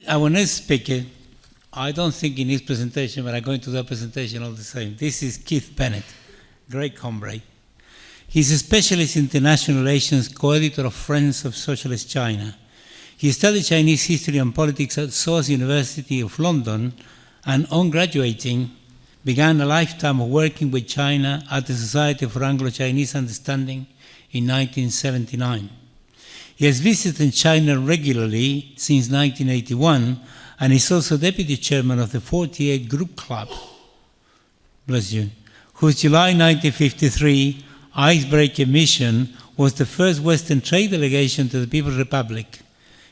our next speaker, I don't think in his presentation, but I'm going to do a presentation all the same. This is Keith Bennett, great comrade. He's a specialist in international relations, co-editor of Friends of Socialist China. He studied Chinese history and politics at SOAS University of London, and on graduating, began a lifetime of working with China at the Society for Anglo-Chinese Understanding in 1979. He has visited China regularly since 1981, and is also deputy chairman of the 48 Group Club, bless you, whose July 1953 icebreaker mission was the first Western trade delegation to the People's Republic.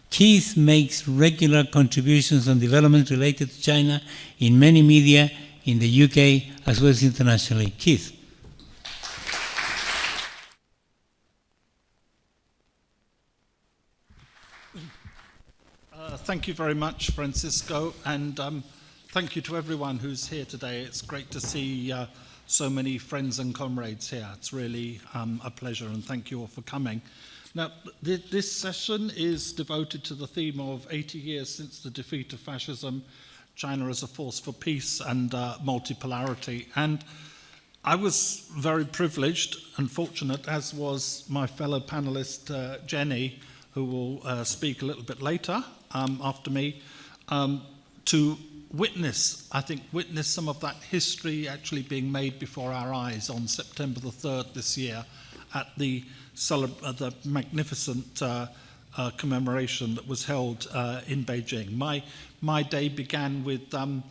Keith makes regular contributions on developments related to China in many media in the UK as well as internationally. Keith. Thank you very much, Francisco, and thank you to everyone who's here today. It's great to see so many friends and comrades here. It's really a pleasure, and thank you all for coming. Now, this session is devoted to the theme of 80 years since the defeat of fascism, China as a force for peace and multipolarity. And I was very privileged and fortunate, as was my fellow panelist, Jenny, who will speak a little bit later after me, to witness some of that history actually being made before our eyes on September the 3rd this year at the magnificent commemoration that was held in Beijing. My day began with the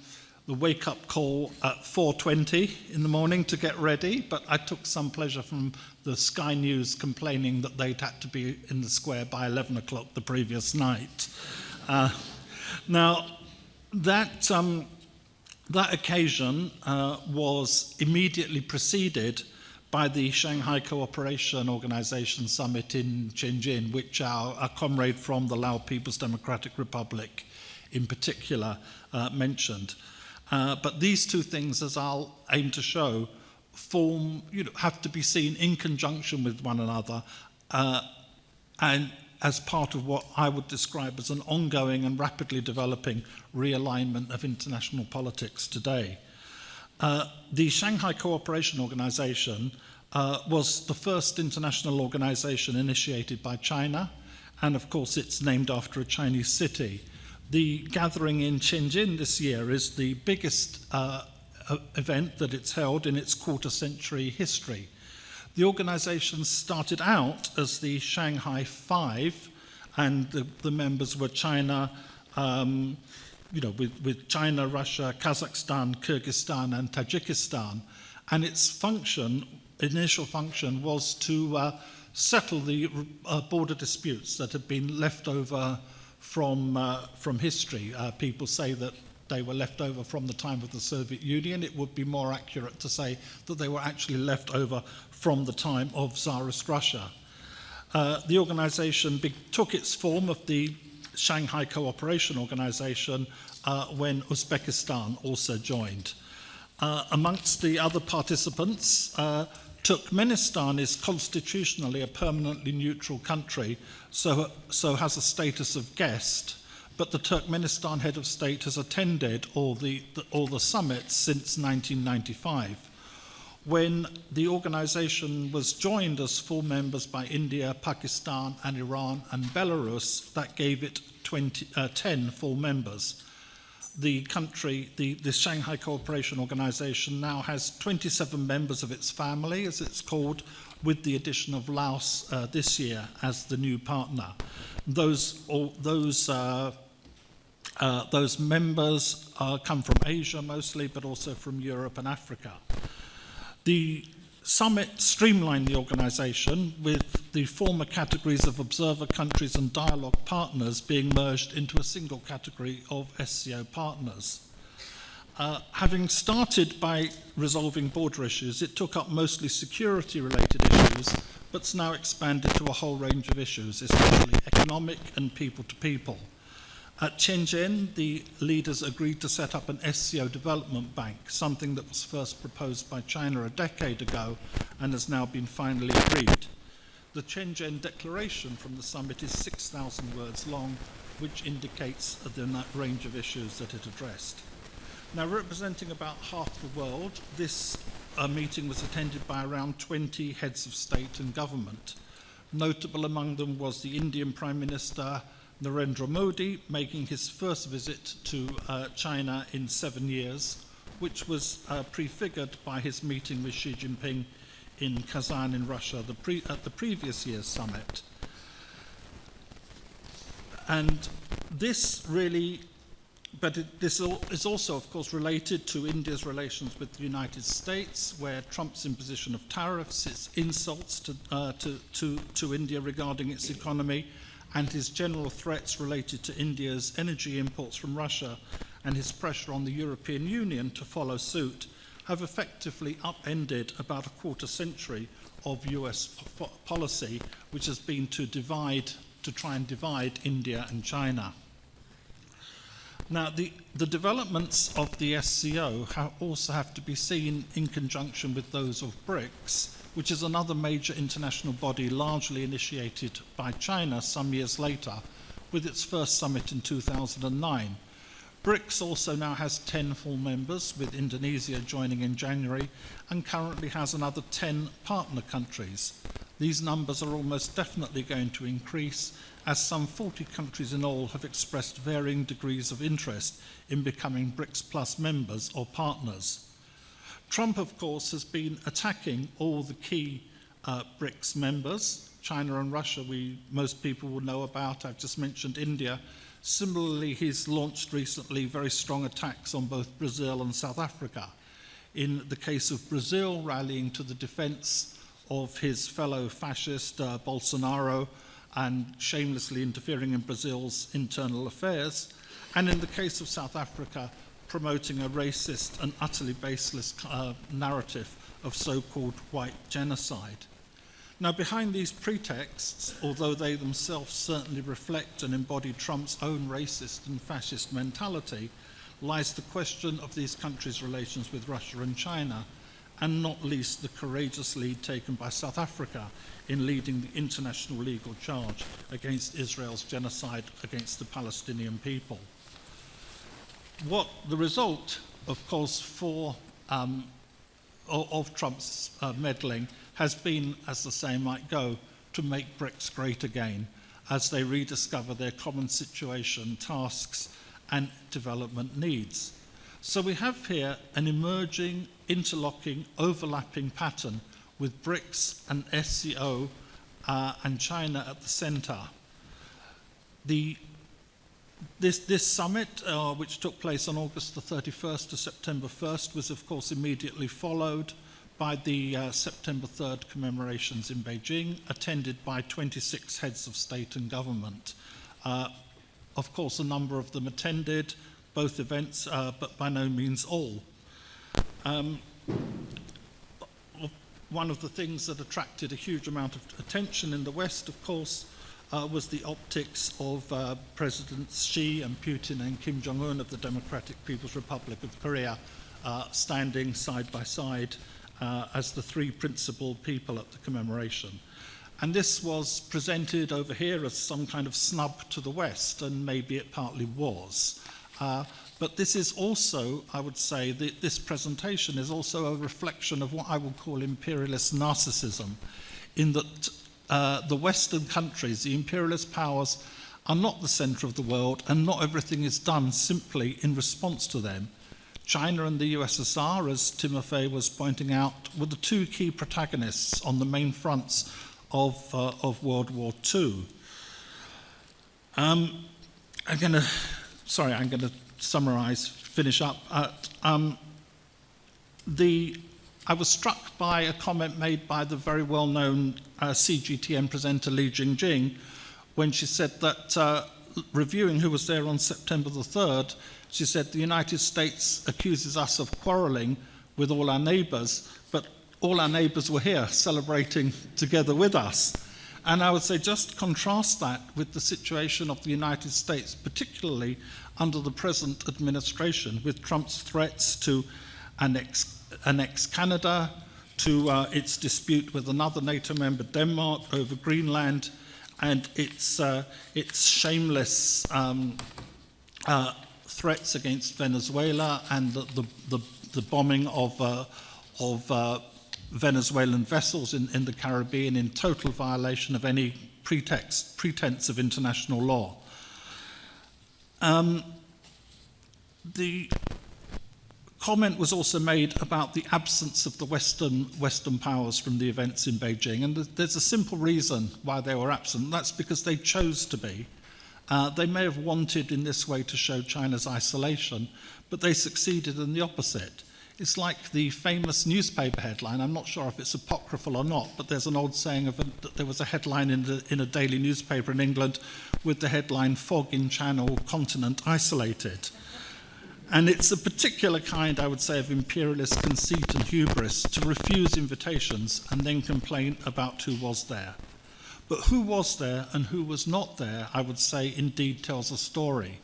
wake-up call at 4:20 in the morning to get ready, but I took some pleasure from the Sky News complaining that they'd had to be in the square by 11 o'clock the previous night. Now, that occasion was immediately preceded by the Shanghai Cooperation Organization summit in Shenzhen, which our comrade from the Lao People's Democratic Republic in particular mentioned. But these two things, as I'll aim to show, have to be seen in conjunction with one another and as part of what I would describe as an ongoing and rapidly developing realignment of international politics today. The Shanghai Cooperation Organization was the first international organization initiated by China, and of course it's named after a Chinese city. The gathering in Shenzhen this year is the biggest event that it's held in its quarter-century history. The organization started out as the Shanghai Five, and the members were China, with China, Russia, Kazakhstan, Kyrgyzstan, and Tajikistan. And its initial function was to settle the border disputes that had been left over from history. People say that they were left over from the time of the Soviet Union. It would be more accurate to say that they were actually left over from the time of Tsarist Russia. The organization took its form of the Shanghai Cooperation Organization when Uzbekistan also joined. Amongst the other participants, Turkmenistan is constitutionally a permanently neutral country, so has a status of guest, but the Turkmenistan head of state has attended all the summits since 1995. When the organization was joined as full members by India, Pakistan, and Iran and Belarus, that gave it 10 full members. The Shanghai Cooperation Organization now has 27 members of its family, as it's called, with the addition of Laos this year as the new partner. Those members come from Asia mostly, but also from Europe and Africa. The summit streamlined the organization, with the former categories of observer countries and dialogue partners being merged into a single category of SCO partners. Having started by resolving border issues, it took up mostly security-related issues, but's now expanded to a whole range of issues, especially economic and people-to-people. At Shenzhen, the leaders agreed to set up an SCO development bank, something that was first proposed by China a decade ago and has now been finally agreed. The Shenzhen declaration from the summit is 6,000 words long, which indicates the range of issues that it addressed. Now, representing about half the world, this meeting was attended by around 20 heads of state and government. Notable among them was the Indian Prime Minister Narendra Modi, making his first visit to China in 7 years, which was prefigured by his meeting with Xi Jinping in Kazan in Russia at the previous year's summit. And this really, this is also, of course, related to India's relations with the United States, where Trump's imposition of tariffs, its insults to India regarding its economy, and his general threats related to India's energy imports from Russia and his pressure on the European Union to follow suit, have effectively upended about a quarter century of US policy, which has been to try and divide India and China. Now, the developments of the SCO also have to be seen in conjunction with those of BRICS, which is another major international body largely initiated by China some years later, with its first summit in 2009. BRICS also now has 10 full members, with Indonesia joining in January, and currently has another 10 partner countries. These numbers are almost definitely going to increase, as some 40 countries in all have expressed varying degrees of interest in becoming BRICS Plus members or partners. Trump, of course, has been attacking all the key BRICS members. China and Russia, most people will know about. I've just mentioned India. Similarly, he's launched recently very strong attacks on both Brazil and South Africa. In the case of Brazil, rallying to the defense of his fellow fascist Bolsonaro and shamelessly interfering in Brazil's internal affairs. And in the case of South Africa, promoting a racist and utterly baseless narrative of so-called white genocide. Now, behind these pretexts, although they themselves certainly reflect and embody Trump's own racist and fascist mentality, lies the question of these countries' relations with Russia and China, and not least the courageous lead taken by South Africa in leading the international legal charge against Israel's genocide against the Palestinian people. What the result, of course, of Trump's meddling has been, as the saying might go, to make BRICS great again as they rediscover their common situation, tasks, and development needs. So we have here an emerging, interlocking, overlapping pattern with BRICS and SCO and China at the centre. This summit, which took place on August the 31st to September 1st, was of course immediately followed by the September 3rd commemorations in Beijing, attended by 26 heads of state and government. Of course, a number of them attended both events, but by no means all. One of the things that attracted a huge amount of attention in the West, of course, was the optics of Presidents Xi and Putin and Kim Jong-un of the Democratic People's Republic of Korea standing side by side as the three principal people at the commemoration. And this was presented over here as some kind of snub to the West, and maybe it partly was. But this is also, I would say, this presentation is also a reflection of what I would call imperialist narcissism, in that the Western countries, the imperialist powers, are not the centre of the world, and not everything is done simply in response to them. China and the USSR, as Timofey was pointing out, were the two key protagonists on the main fronts of World War II. I'm going to finish up. I was struck by a comment made by the very well-known CGTN presenter Li Jingjing when she said that, reviewing who was there on September the 3rd, she said the United States accuses us of quarrelling with all our neighbours, but all our neighbours were here celebrating together with us. And I would say just contrast that with the situation of the United States, particularly under the present administration, with Trump's threats to annex Canada, to its dispute with another NATO member, Denmark, over Greenland, and its shameless threats against Venezuela and the bombing of Venezuelan vessels in the Caribbean in total violation of any pretense of international law. The comment was also made about the absence of the Western powers from the events in Beijing, and there's a simple reason why they were absent. That's because they chose to be. They may have wanted in this way to show China's isolation, but they succeeded in the opposite. It's like the famous newspaper headline. I'm not sure if it's apocryphal or not, but there's an old saying that there was a headline in a daily newspaper in England with the headline, "Fog in Channel, Continent Isolated." And it's a particular kind, I would say, of imperialist conceit and hubris to refuse invitations and then complain about who was there. But who was there and who was not there, I would say, indeed tells a story.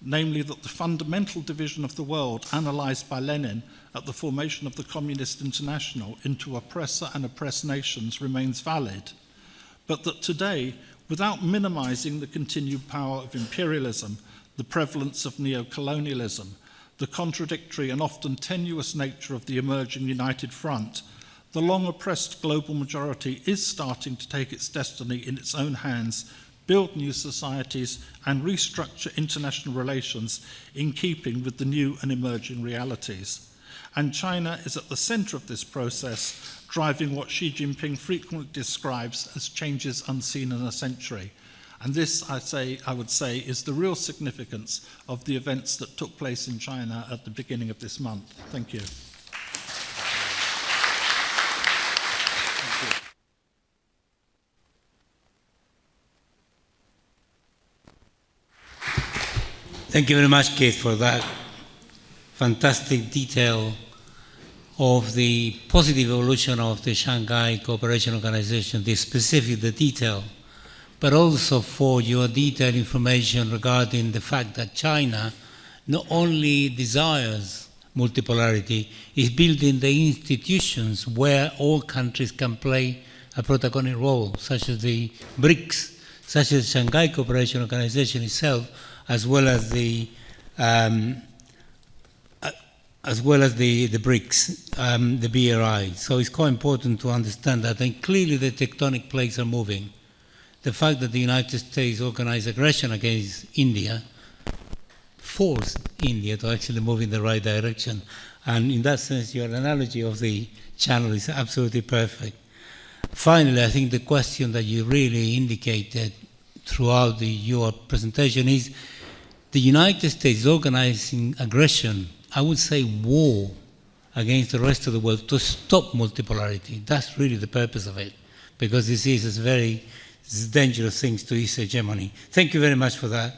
Namely that the fundamental division of the world analysed by Lenin at the formation of the Communist International into oppressor and oppressed nations remains valid, but that today, without minimising the continued power of imperialism, the prevalence of neo-colonialism, the contradictory and often tenuous nature of the emerging United Front, the long oppressed global majority is starting to take its destiny in its own hands, build new societies, and restructure international relations in keeping with the new and emerging realities. And China is at the centre of this process, driving what Xi Jinping frequently describes as changes unseen in a century. And this, I would say, is the real significance of the events that took place in China at the beginning of this month. Thank you. Thank you very much, Keith, for that fantastic detail of the positive evolution of the Shanghai Cooperation Organization, the detail, but also for your detailed information regarding the fact that China not only desires multipolarity, is building the institutions where all countries can play a protagonic role, such as the BRICS, such as Shanghai Cooperation Organization itself, as well as the BRICS, the BRI. So it's quite important to understand that, and clearly the tectonic plates are moving. The fact that the United States organized aggression against India forced India to actually move in the right direction. And in that sense, your analogy of the channel is absolutely perfect. Finally, I think the question that you really indicated throughout your presentation is the United States organizing aggression, I would say war, against the rest of the world to stop multipolarity. That's really the purpose of it, because this is very dangerous things to its hegemony. Thank you very much for that.